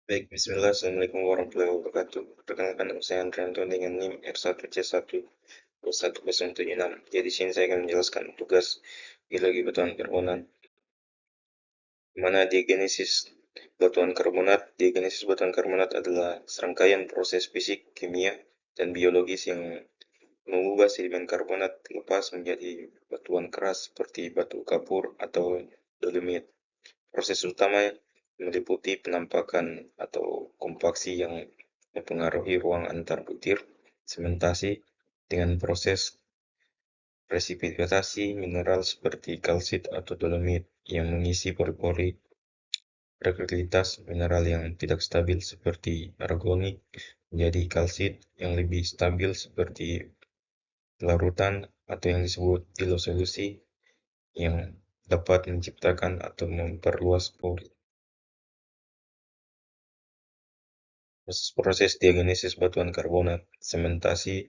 Baik, bismillah. Assalamualaikum warahmatullahi wabarakatuh. Perkenalkan nama saya Andrianto dengan NIM R1C1 2176. Jadi di sini saya akan menjelaskan tugas geologi batuan karbonat. Di mana diagenesis batuan karbonat adalah serangkaian proses fisik, kimia, dan biologis yang mengubah sedimen karbonat lepas menjadi batuan keras seperti batu kapur atau dolomit. Proses utama meliputi penampakan atau kompaksi yang mempengaruhi ruang antar butir, sementasi dengan proses presipitasi mineral seperti kalsit atau dolomit yang mengisi pori-pori, rekrutivitas mineral yang tidak stabil seperti aragonit menjadi kalsit yang lebih stabil seperti larutan atau yang disebut dilosolusi yang dapat menciptakan atau memperluas pori. Proses diagenesis batuan karbonat, sementasi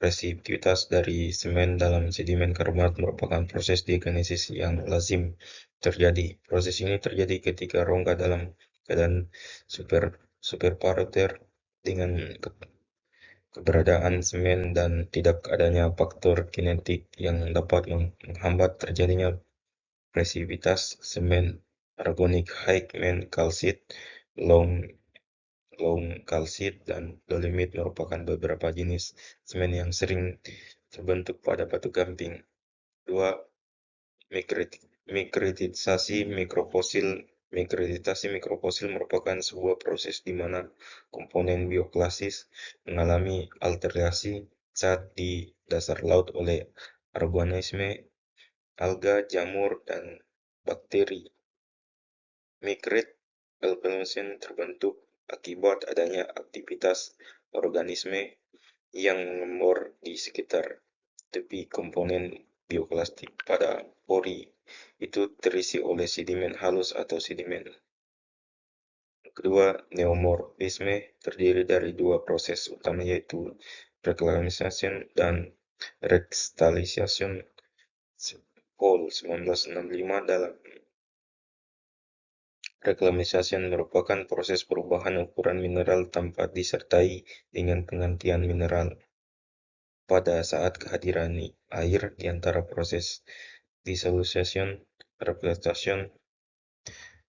resiptivitas dari semen dalam sedimen karbonat merupakan proses diagenesis yang lazim terjadi. Proses ini terjadi ketika rongga dalam keadaan superpariter dengan keberadaan semen dan tidak adanya faktor kinetik yang dapat menghambat terjadinya presipitas semen. Organic high calcite, long kalsit, dan dolomit merupakan beberapa jenis semen yang sering terbentuk pada batu gamping. 2. Mikritisasi mikrofosil. Mikritisasi mikrofosil merupakan sebuah proses di mana komponen bioklasis mengalami alterasi saat di dasar laut oleh organisme, alga, jamur, dan bakteri. Mikrit alveolation terbentuk akibat adanya aktivitas organisme yang mengembor di sekitar tepi komponen bioplastik pada pori itu terisi oleh sedimen halus atau sedimen. Kedua, neomorfisme terdiri dari dua proses utama yaitu reclamation dan rextalisation. Paul 1965 dalam Reclamation merupakan proses perubahan ukuran mineral tanpa disertai dengan penggantian mineral pada saat kehadiran air di antara proses dissolution, repletion.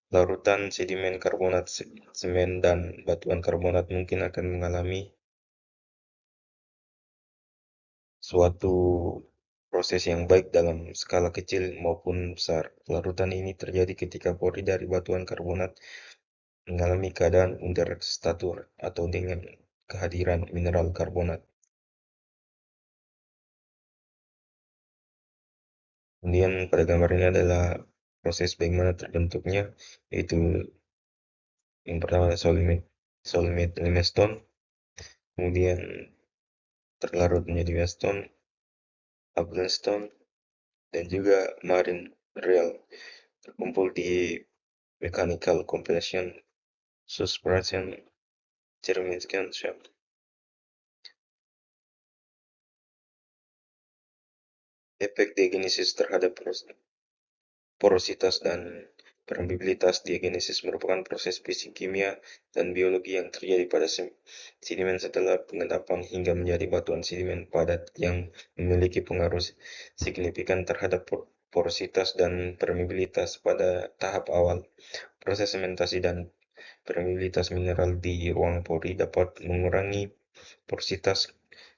Larutan sedimen karbonat, semen, dan batuan karbonat mungkin akan mengalami suatu proses yang baik dalam skala kecil maupun besar. Larutan ini terjadi ketika pori dari batuan karbonat mengalami keadaan understatur atau dengan kehadiran mineral karbonat. Kemudian pada gambar ini adalah proses bagaimana terbentuknya, yaitu yang pertama solid limestone, kemudian terlarut menjadi westone, uplandstone, dan juga marine real terkumpul di mechanical compression suspension certification shaft. Efek diagenesis terhadap porositas dan permeabilitas. Diagenesis merupakan proses fisik, kimia, dan biologi yang terjadi pada sedimen setelah pengendapan hingga menjadi batuan sedimen padat yang memiliki pengaruh signifikan terhadap porositas dan permeabilitas pada tahap awal. Proses sementasi dan permeabilitas mineral di ruang pori dapat mengurangi porositas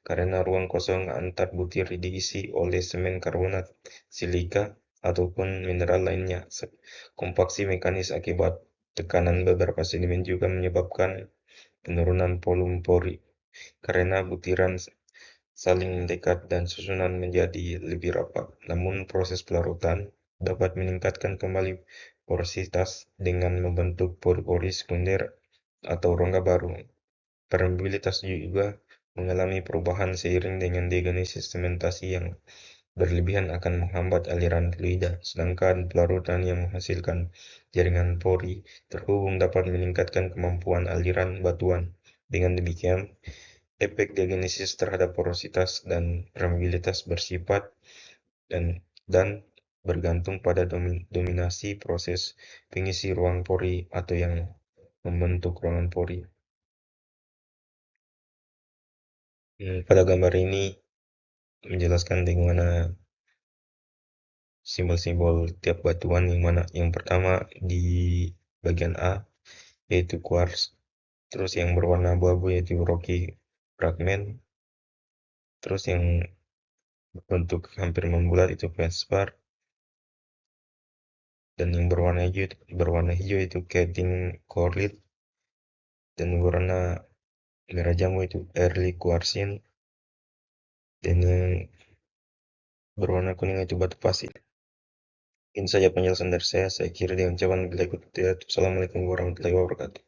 karena ruang kosong antar butir diisi oleh semen karbonat, silika, ataupun mineral lainnya. Kompaksi mekanis akibat tekanan beberapa sedimen juga menyebabkan penurunan volume pori karena butiran saling mendekat dan susunan menjadi lebih rapat. Namun proses pelarutan dapat meningkatkan kembali porositas dengan membentuk pori-pori sekunder atau rongga baru. Permeabilitas juga mengalami perubahan seiring dengan diagenesis. Sementasi yang berlebihan akan menghambat aliran fluida, sedangkan pelarutan yang menghasilkan jaringan pori terhubung dapat meningkatkan kemampuan aliran batuan. Dengan demikian, efek diagenesis terhadap porositas dan permeabilitas bersifat dan bergantung pada dominasi proses pengisi ruang pori atau yang membentuk ruangan pori. Pada gambar ini menjelaskan bagaimana simbol-simbol tiap batuan, yang mana yang pertama di bagian A yaitu quartz, terus yang berwarna abu-abu yaitu rocky fragment, terus yang berbentuk hampir membulat itu feldspar, dan yang berwarna hijau itu ketin corlit, dan berwarna merah jambu itu early quartzine, dan yang berwarna kuning itu batu pasir. Ini saja penjelasan dari saya. Saya kira dengan ucapan bila ikut. Assalamualaikum warahmatullahi wabarakatuh.